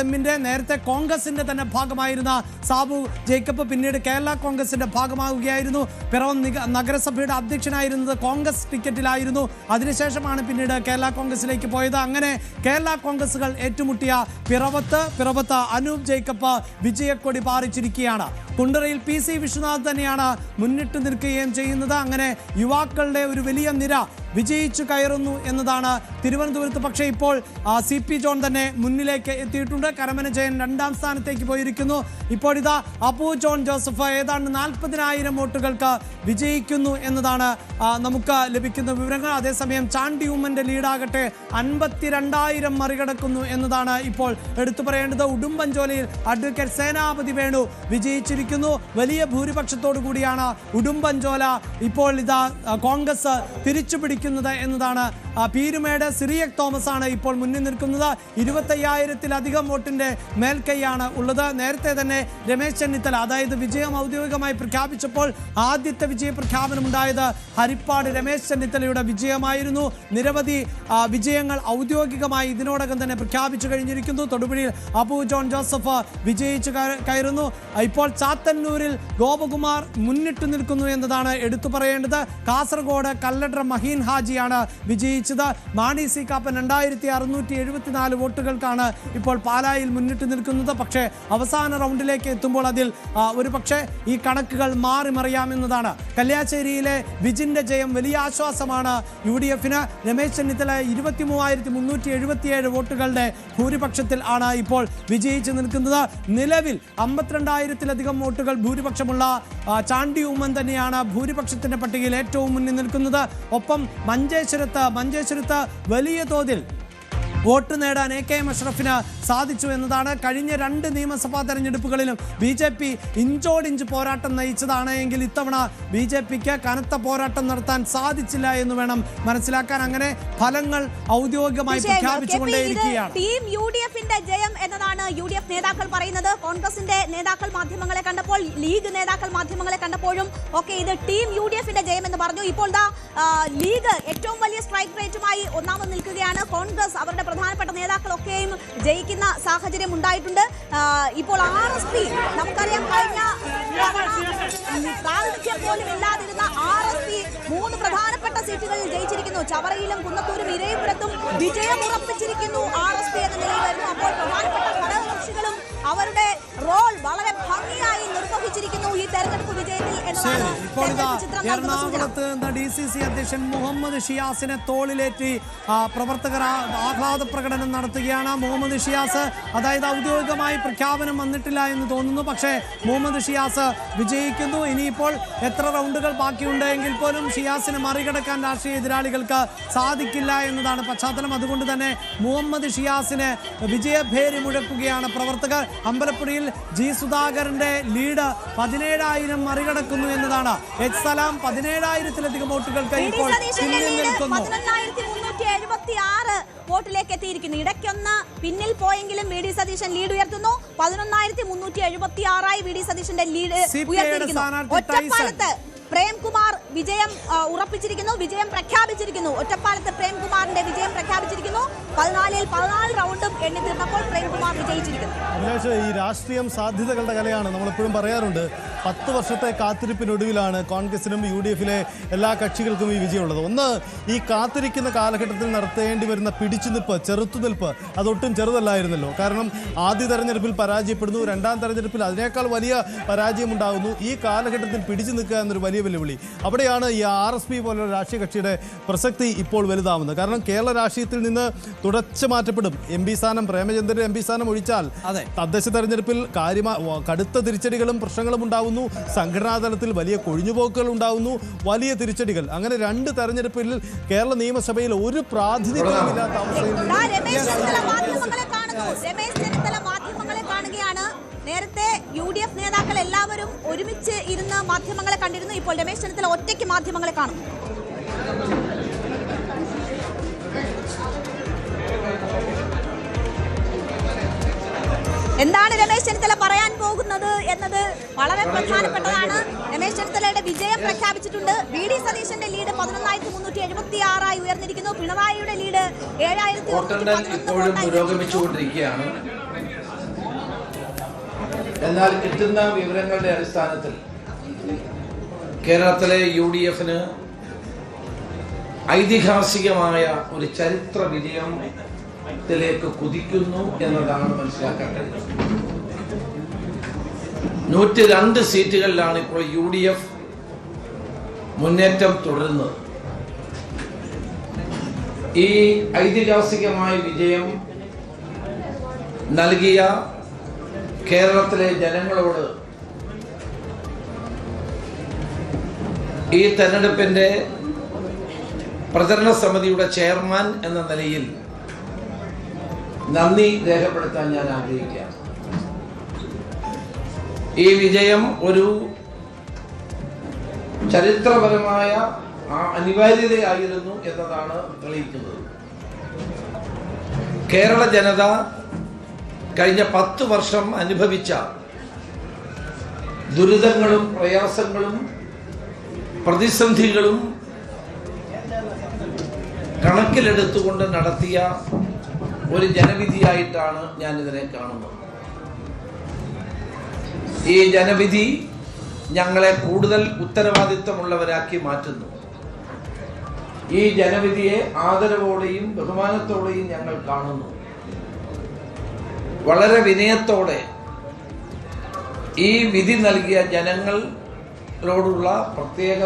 എമ്മിന്റെ നേരത്തെ കോൺഗ്രസിന്റെ തന്നെ ഭാഗമായിരുന്ന സാബു ജേക്കബ് പിന്നീട് കേരള കോൺഗ്രസിന്റെ ഭാഗമാവുകയായിരുന്നു. പിറവം നഗരസഭയുടെ അധ്യക്ഷനായിരുന്നത് കോൺഗ്രസ് ടിക്കറ്റിലായിരുന്നു. അതിനുശേഷമാണ് പിന്നീട് കേരള കോൺഗ്രസിലേക്ക് പോയത്. അങ്ങനെ കേരള കോൺഗ്രസുകൾ ഏറ്റുമുട്ടിയ പിറവത്ത് അനൂപ് ജേക്കബ് വിജയക്കൊടി പാറിച്ചിരിക്കുകയാണ്. കുണ്ടറയിൽ PC വിശ്വനാഥ് തന്നെയാണ് മുന്നിട്ട് നിൽക്കുകയും ചെയ്യുന്നത്. അങ്ങനെ യുവാക്കളുടെ ഒരു വലിയ നിര വിജയിച്ചു കയറുന്നു എന്നതാണ് തിരുവനന്തപുരത്ത്. പക്ഷേ ഇപ്പോൾ CP ജോൺ തന്നെ മുന്നിലേക്ക് എത്തിയിട്ടുണ്ട്. കരമന ജയൻ 2ാം സ്ഥാനത്തേക്ക് പോയിരിക്കുന്നു. ഇപ്പോൾ ഇതാ അപ്പു ജോൺ ജോസഫ് ഏതാണ്ട് 40,000 വോട്ടുകൾക്ക് വിജയിക്കുന്നു എന്നതാണ് നമുക്ക് ലഭിക്കുന്ന വിവരങ്ങൾ. അതേസമയം ചാണ്ടി ഉമ്മന്റെ ലീഡാകട്ടെ 52,000 മറികടക്കുന്നു എന്നതാണ് ഇപ്പോൾ എടുത്തു പറയേണ്ടത്. ഉടുമ്പൻചോലയിൽ അഡ്വക്കേറ്റ് സേനാപതി വേണു വിജയിച്ചിരിക്കുന്നു. വലിയ ഭൂരിപക്ഷത്തോടു കൂടിയാണ് ഉടുമ്പൻചോല ഇപ്പോൾ ഇതാ കോൺഗ്രസ് തിരിച്ചുപിടിക്കുന്നത് എന്നതാണ്. പീരുമേട് സിറിയക് തോമസ് ആണ് ഇപ്പോൾ മുന്നിൽ നിൽക്കുന്നത്. 25,000-ലധികം വോട്ടിന്റെ മേൽക്കൈയാണ് ഉള്ളത്. നേരത്തെ തന്നെ രമേശ് ചെന്നിത്തല അതായത് വിജയം ഔദ്യോഗികമായി പ്രഖ്യാപിച്ചപ്പോൾ ആദ്യത്തെ വിജയ പ്രഖ്യാപനമുണ്ടായത് ഹരിപ്പാട് രമേശ് ചെന്നിത്തലയുടെ വിജയമായിരുന്നു. നിരവധി വിജയങ്ങൾ ഔദ്യോഗികമായി ഇതിനോടകം തന്നെ പ്രഖ്യാപിച്ചു കഴിഞ്ഞിരിക്കുന്നു. തൊടുപുഴയിൽ അപ്പു ജോൺ ജോസഫ് വിജയിച്ചു കയറുന്നു. ഇപ്പോൾ ചാത്തന്നൂരിൽ ഗോപകുമാർ മുന്നിട്ട് നിൽക്കുന്നു എന്നതാണ് എടുത്തു പറയേണ്ടത്. കാസർഗോഡ് കല്ലട്ര മഹീൻ ഹാജിയാണ് വിജയിച്ചത്. മാണി സി കാപ്പൻ 2,674 വോട്ടുകൾക്കാണ് ഇപ്പോൾ പാലായിൽ മുന്നിട്ട് നിൽക്കുന്നത്. പക്ഷേ അവസാന റൗണ്ടിലേക്ക് എത്തുമ്പോൾ അതിൽ ഒരു പക്ഷേ ഈ കണക്കുകൾ മാറി മറിയാമെന്നതാണ്. കല്യാശ്ശേരിയിലെ വിജിന്റെ ജയം വലിയ ആശ്വാസമാണ് UDF-ന്. രമേശ് ചെന്നിത്തല 23,377 വോട്ടുകളുടെ ഭൂരിപക്ഷത്തിൽ ആണ് ഇപ്പോൾ വിജയിച്ചു നിൽക്കുന്നത്. നിലവിൽ 52,000-ലധികം വോട്ടുകൾ ഭൂരിപക്ഷമുള്ള ചാണ്ടി ഉമ്മൻ തന്നെയാണ് ഭൂരിപക്ഷത്തിന്റെ പട്ടികയിൽ ഏറ്റവും മുന്നിൽ നിൽക്കുന്നത്. ഒപ്പം മഞ്ചേശ്വരത്ത് വലിയ തോതിൽ വോട്ട് നേടാൻ AKM അഷ്റഫിന് സാധിച്ചു എന്നതാണ്. കഴിഞ്ഞ 2 നിയമസഭാ തെരഞ്ഞെടുപ്പുകളിലും BJP ഇഞ്ചോടിഞ്ച് പോരാട്ടം നയിച്ചതാണ് എങ്കിൽ ഇത്തവണ BJPക്ക് കനത്ത പോരാട്ടം നടത്താൻ സാധിച്ചില്ല എന്ന് വേണം മനസ്സിലാക്കാൻ. അങ്ങനെ ഫലങ്ങൾ ഔദ്യോഗികമായി പ്രഖ്യാപിച്ചുകൊണ്ടേയിരിക്കുകയാണ്. ടീം UDF-ന്റെ ജയം എന്നതാണ് UDF നേതാക്കൾ പറയുന്നത്. കോൺഗ്രസിന്റെ നേതാക്കൾ മാധ്യമങ്ങളെ കണ്ടപ്പോൾ, ലീഗ് നേതാക്കൾ മാധ്യമങ്ങളെ കണ്ടപ്പോഴും ഒക്കെ ഇത് ടീം UDF-ന്റെ ജയം എന്ന് പറഞ്ഞു. ഇപ്പോൾ ലീഗ് ഏറ്റവും വലിയ സ്ട്രൈക്ക് റേറ്റുമായി ഒന്നാമത് നിൽക്കുകയാണ്. കോൺഗ്രസ് അവരുടെ പ്രധാനപ്പെട്ട നേതാക്കളൊക്കെയും ജയിക്കുന്ന സാഹചര്യം ഉണ്ടായിട്ടുണ്ട്. ഇപ്പോൾ RSP നമുക്കറിയാം, കഴിഞ്ഞ പ്രാതിനിധ്യം പോലും ഇല്ലാതിരുന്ന RSP 3 പ്രധാനപ്പെട്ട സീറ്റുകളിൽ ജയിച്ചിരിക്കുന്നു. ചവറയിലും കുന്നത്തൂരും ഇരവിപുരത്തും വിജയം ഉറപ്പിച്ചിരിക്കുന്നു RSP എന്ന നിലയിൽ വരുന്നു. അപ്പോൾ പ്രധാനപ്പെട്ട ഘടകകക്ഷികളും അവരുടെ റോൾ വളരെ ഭംഗിയായി നിർവഹിച്ചിരിക്കുന്നു ഈ തെരഞ്ഞെടുപ്പ് വിജയത്തിൽ എന്നതാണ്. എറണാകുളത്ത് DCC അധ്യക്ഷൻ മുഹമ്മദ് ഷിയാസിനെ തോളിലേറ്റി പ്രവർത്തകർ ആഹ്ലാദ പ്രകടനം നടത്തുകയാണ്. മുഹമ്മദ് ഷിയാസ് അതായത് ഔദ്യോഗികമായി പ്രഖ്യാപനം വന്നിട്ടില്ല എന്ന് തോന്നുന്നു. പക്ഷേ മുഹമ്മദ് ഷിയാസ് വിജയിക്കുന്നു. ഇനിയിപ്പോൾ എത്ര റൗണ്ടുകൾ ബാക്കിയുണ്ടെങ്കിൽ പോലും ഷിയാസിനെ മറികടക്കാൻ രാഷ്ട്രീയ എതിരാളികൾക്ക് സാധിക്കില്ല എന്നതാണ് പശ്ചാത്തലം. അതുകൊണ്ട് തന്നെ മുഹമ്മദ് ഷിയാസിന് വിജയഭേരി മുഴക്കുകയാണ് പ്രവർത്തകർ. അമ്പലപ്പുഴയിൽ G സുധാകരന്റെ ലീഡ് 17,000 മറികടക്കുന്നു എന്നതാണ്. എച്ച് സലാം 17,000-ലധികം വോട്ടുകൾക്ക് ഇപ്പോൾ പിന്നിൽ നിൽക്കുന്നു. 11,376 വോട്ടിലേക്ക് എത്തിയിരിക്കുന്നു. ഇടയ്ക്കൊന്ന് പിന്നിൽ പോയെങ്കിലും VD സതീശൻ ലീഡ് ഉയർത്തുന്നു. 11,376 VD സതീശന്റെ ലീഡ് ഉയർത്തിയിരിക്കുന്നു. ഒറ്റപ്പാലത്ത് പ്രേംകുമാർ വിജയം ഉറപ്പിച്ചിരിക്കുന്നു, വിജയം പ്രഖ്യാപിച്ചിരിക്കുന്നു. ഒറ്റപ്പാലത്ത് പ്രേംകുമാറിന്റെ വിജയം പ്രഖ്യാപിച്ചിരിക്കുന്നു. 14-ൽ 14 റൗണ്ടും എണ്ണി തീർന്നപ്പോൾ പ്രേംകുമാർ വിജയിച്ചിരിക്കുന്നു. ഈ രാഷ്ട്രീയം സാധ്യതകളുടെ കലയാണ്. നമ്മളെപ്പോഴും പറയാറുണ്ട്, 10 വർഷത്തെ കാത്തിരിപ്പിനൊടുവിലാണ് കോൺഗ്രസിനും UDF-ലെ എല്ലാ കക്ഷികൾക്കും ഈ വിജയമുള്ളത്. ഒന്ന്, ഈ കാത്തിരിക്കുന്ന കാലഘട്ടത്തിൽ നടത്തേണ്ടി വരുന്ന പിടിച്ചുനിൽപ്പ്, ചെറുത്തുനിൽപ്പ് അതൊട്ടും ചെറുതല്ലായിരുന്നല്ലോ. കാരണം ആദ്യ തെരഞ്ഞെടുപ്പിൽ പരാജയപ്പെടുന്നു, 2ാം തെരഞ്ഞെടുപ്പിൽ അതിനേക്കാൾ വലിയ പരാജയമുണ്ടാകുന്നു. ഈ കാലഘട്ടത്തിൽ പിടിച്ചു നിൽക്കുക എന്നൊരു വലിയ വെല്ലുവിളി. അവിടെയാണ് ഈ RSP പോലുള്ള രാഷ്ട്രീയ കക്ഷിയുടെ പ്രസക്തി ഇപ്പോൾ വലുതാവുന്നത്. കാരണം കേരള രാഷ്ട്രീയത്തിൽ നിന്ന് തുടച്ചു മാറ്റപ്പെടും. MP സ്ഥാനം, പ്രേമചന്ദ്രൻ MP സ്ഥാനം ഒഴിച്ചാൽ തദ്ദേശ തെരഞ്ഞെടുപ്പിൽ കടുത്ത തിരിച്ചടികളും പ്രശ്നങ്ങളും ഉണ്ടാകുന്നു. സംഘടനാ തലത്തിൽ വലിയ കൊഴിഞ്ഞുപോക്കുകൾ ഉണ്ടാകുന്നു, വലിയ തിരിച്ചടികൾ. അങ്ങനെ 2 തെരഞ്ഞെടുപ്പിൽ കേരള നിയമസഭയിൽ ഒരു പ്രാതിനിധ്യമില്ലാത്ത അവസ്ഥയിൽ നേരത്തെ UDF നേതാക്കൾ എല്ലാവരും ഒരുമിച്ച് ഇരുന്ന് മാധ്യമങ്ങളെ കണ്ടിരുന്നു. ഇപ്പോൾ രമേശ് ചെന്നിത്തല ഒറ്റയ്ക്ക് മാധ്യമങ്ങളെ കാണും. എന്താണ് രമേശ് ചെന്നിത്തല പറയാൻ പോകുന്നത് എന്നത് വളരെ പ്രധാനപ്പെട്ടതാണ്. രമേശ് ചെന്നിത്തലയുടെ വിജയം പ്രഖ്യാപിച്ചിട്ടുണ്ട്. VD സതീശന്റെ ലീഡ് 11,376 ഉയർന്നിരിക്കുന്നു. പിണറായിയുടെ ലീഡ് 7,111 പുരോഗമിച്ചുകൊണ്ടിരിക്കുകയാണ്. എന്നാൽ കിട്ടുന്ന വിവരങ്ങളുടെ അടിസ്ഥാനത്തിൽ കേരളത്തിലെ UDFന് ഐതിഹാസികമായ ഒരു ചരിത്ര വിജയത്തിലേക്ക് കുതിക്കുന്നു എന്നതാണ് മനസ്സിലാക്കാൻ കഴിയുന്നത്. 102 സീറ്റുകളിലാണ് ഇപ്പോൾ UDF മുന്നേറ്റം തുടരുന്നത്. ഈ ഐതിഹാസികമായ വിജയം നൽകിയ കേരളത്തിലെ ജനങ്ങളോട് ഈ തെരഞ്ഞെടുപ്പിന്റെ പ്രചരണ സമിതിയുടെ ചെയർമാൻ എന്ന നിലയിൽ നന്ദി രേഖപ്പെടുത്താൻ ഞാൻ ആഗ്രഹിക്കുകയാണ്. ഈ വിജയം ഒരു ചരിത്രപരമായ അനിവാര്യതയായിരുന്നു എന്നതാണ് തെളിയിക്കുന്നത്. കേരള ജനത കഴിഞ്ഞ 10 വർഷം അനുഭവിച്ച ദുരിതങ്ങളും പ്രയാസങ്ങളും പ്രതിസന്ധികളും കണക്കിലെടുത്തുകൊണ്ട് നടത്തിയ ഒരു ജനവിധിയായിട്ടാണ് ഞാൻ ഇതിനെ കാണുന്നത്. ഈ ജനവിധി ഞങ്ങളെ കൂടുതൽ ഉത്തരവാദിത്തമുള്ളവരാക്കി മാറ്റുന്നു. ഈ ജനവിധിയെ ആദരവോടെയും ബഹുമാനത്തോടെയും ഞങ്ങൾ കാണുന്നു. വളരെ വിനയത്തോടെ ഈ വിധി നൽകിയ ജനങ്ങളോടുള്ള പ്രത്യേക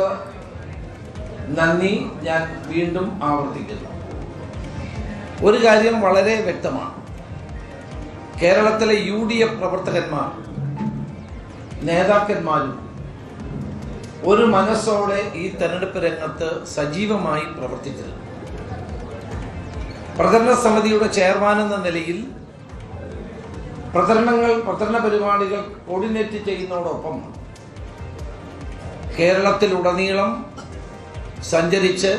നന്ദി ഞാൻ വീണ്ടും ആവർത്തിക്കുന്നു. ഒരു കാര്യം വളരെ വ്യക്തമാണ്. കേരളത്തിലെ UDF പ്രവർത്തകന്മാർ, നേതാക്കന്മാരും ഒരു മനസ്സോടെ ഈ തെരഞ്ഞെടുപ്പ് രംഗത്ത് സജീവമായി പ്രവർത്തിച്ചിരുന്നു. പ്രചരണ സമിതിയുടെ ചെയർമാൻ എന്ന നിലയിൽ പ്രചരണ പരിപാടികൾ കോർഡിനേറ്റ് ചെയ്യുന്നതോടൊപ്പം കേരളത്തിലുടനീളം സഞ്ചരിച്ച്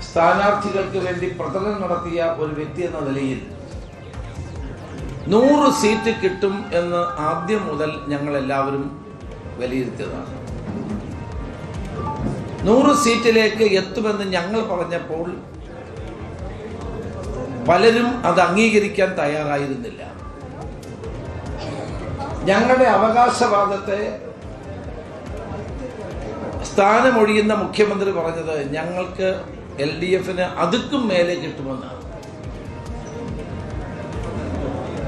സ്ഥാനാർത്ഥികൾക്ക് വേണ്ടി പ്രചരണം നടത്തിയ ഒരു വ്യക്തി എന്ന നിലയിൽ 100 സീറ്റ് കിട്ടും എന്ന് ആദ്യം മുതൽ ഞങ്ങൾ എല്ലാവരും വിലയിരുത്തിയതാണ്. 100 സീറ്റിലേക്ക് എത്തുമെന്ന് ഞങ്ങൾ പറഞ്ഞപ്പോൾ പലരും അത് അംഗീകരിക്കാൻ തയ്യാറായിരുന്നില്ല. ഞങ്ങളുടെ അവകാശവാദത്തെ സ്ഥാനമൊഴിയുന്ന മുഖ്യമന്ത്രി പറഞ്ഞത് ഞങ്ങൾക്ക് LDFന് അതുക്കും മേലെ കിട്ടുമെന്നാണ്.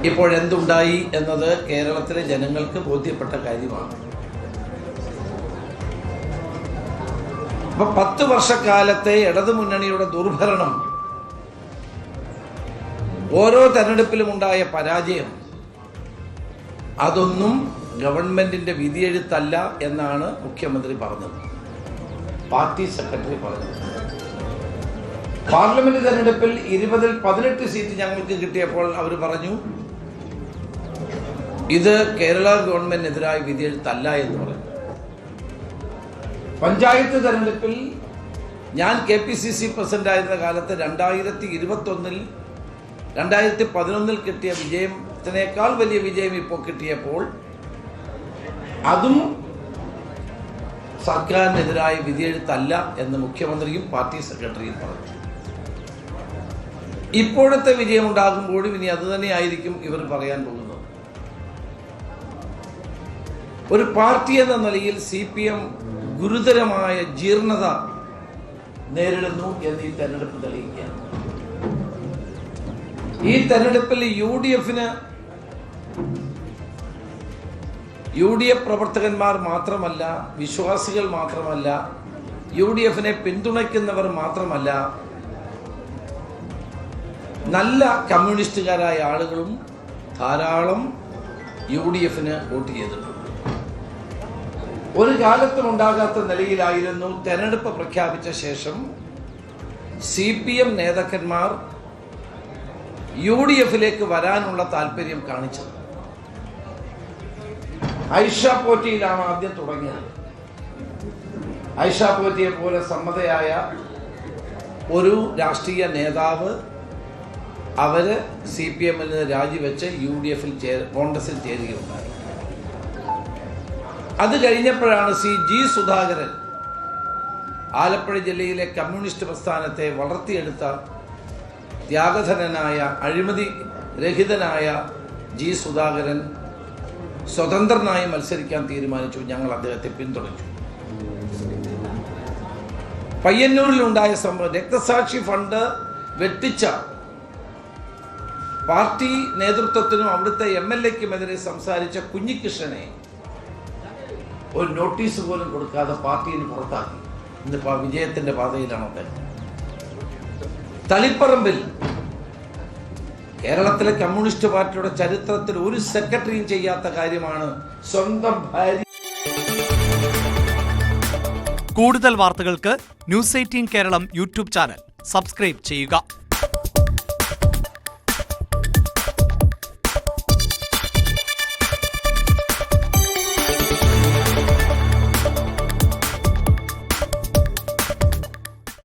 ഇപ്പോഴെന്തുണ്ടായി എന്നത് കേരളത്തിലെ ജനങ്ങൾക്ക് ബോധ്യപ്പെട്ട കാര്യമാണ്. അപ്പൊ 10 വർഷക്കാലത്തെ ഇടതുമുന്നണിയുടെ ദുർഭരണം, ഓരോ തെരഞ്ഞെടുപ്പിലും ഉണ്ടായ പരാജയം, അതൊന്നും ഗവൺമെന്റിന്റെ വിധിയെഴുത്തല്ല എന്നാണ് മുഖ്യമന്ത്രി പറഞ്ഞത്, പാർട്ടി സെക്രട്ടറി പറഞ്ഞത്. പാർലമെന്റ് തെരഞ്ഞെടുപ്പിൽ 20-ൽ 18 സീറ്റ് ഞങ്ങൾക്ക് കിട്ടിയപ്പോൾ അവർ പറഞ്ഞു ഇത് കേരള ഗവൺമെന്റിനെതിരായ വിധിയെഴുത്തല്ല എന്ന് പറഞ്ഞു. പഞ്ചായത്ത് തെരഞ്ഞെടുപ്പിൽ ഞാൻ KPCC പ്രസിഡന്റ് ആയിരുന്ന കാലത്ത് 2011-ൽ കിട്ടിയ വിജയത്തിനേക്കാൾ വലിയ വിജയം ഇപ്പോൾ കിട്ടിയപ്പോൾ അതും സർക്കാരിനെതിരായ വിധിയെഴുത്തല്ല എന്ന് മുഖ്യമന്ത്രിയും പാർട്ടി സെക്രട്ടറിയും പറഞ്ഞു. ഇപ്പോഴത്തെ വിജയം ഉണ്ടാകുമ്പോഴും ഇനി അത് തന്നെയായിരിക്കും ഇവർ പറയാൻ പോകുന്നത്. ഒരു പാർട്ടി എന്ന നിലയിൽ CPM ഗുരുതരമായ ജീർണത നേരിടുന്നു എന്ന് ഈ തെരഞ്ഞെടുപ്പ് തെളിയിക്കുകയാണ്. ഈ തെരഞ്ഞെടുപ്പിൽ UDF പ്രവർത്തകന്മാർ മാത്രമല്ല, വിശ്വാസികൾ മാത്രമല്ല, UDFനെ പിന്തുണയ്ക്കുന്നവർ മാത്രമല്ല, നല്ല കമ്മ്യൂണിസ്റ്റുകാരായ ആളുകളും ധാരാളം UDFന് വോട്ട് ചെയ്തിട്ടുണ്ട്. ഒരു കാലത്തും ഉണ്ടാകാത്ത നിലയിലായിരുന്നു തെരഞ്ഞെടുപ്പ് പ്രഖ്യാപിച്ച ശേഷം CPM നേതാക്കന്മാർ UDFിലേക്ക് വരാനുള്ള താല്പര്യം കാണിച്ചത്. ഐഷ പോറ്റിയിലാണ് ആദ്യം തുടങ്ങിയത്. ഐഷ പോറ്റിയെ പോലെ സമ്മതയായ ഒരു രാഷ്ട്രീയ നേതാവ് അവര് CPMൽ നിന്ന് രാജിവെച്ച് UDFിൽ കോൺഗ്രസിൽ ചേരുകയുണ്ടായി. അത് കഴിഞ്ഞപ്പോഴാണ് G സുധാകരൻ, ആലപ്പുഴ ജില്ലയിലെ കമ്മ്യൂണിസ്റ്റ് പ്രസ്ഥാനത്തെ വളർത്തിയെടുത്ത ത്യാഗധനനായ, അഴിമതി രഹിതനായ G സുധാകരൻ സ്വതന്ത്രനായി മത്സരിക്കാൻ തീരുമാനിച്ചു. ഞങ്ങൾ അദ്ദേഹത്തെ പിന്തുണച്ചു. പയ്യന്നൂരിലുണ്ടായ സംഭവം, രക്തസാക്ഷി ഫണ്ട് വെട്ടിച്ച പാർട്ടി നേതൃത്വത്തിനും അവിടുത്തെ MLA-ക്കുമെതിരെ സംസാരിച്ച കുഞ്ഞികൃഷ്ണനെ ഒരു നോട്ടീസ് പോലും കൊടുക്കാതെ പാർട്ടിയിൽ പുറത്താക്കി. ഇന്നിപ്പോൾ വിജയത്തിന്റെ പാതയിലാണ് അദ്ദേഹം. തളിപ്പറമ്പിൽ കേരളത്തിലെ കമ്മ്യൂണിസ്റ്റ് പാർട്ടിയുടെ ചരിത്രത്തിൽ ഒരു സെക്രട്ടറിയും ചെയ്യാത്ത കാര്യമാണ് സ്വന്തം ഭാര്യ. കൂടുതൽ വാർത്തകൾക്ക് news 18 Keralam YouTube channel subscribe ചെയ്യുക.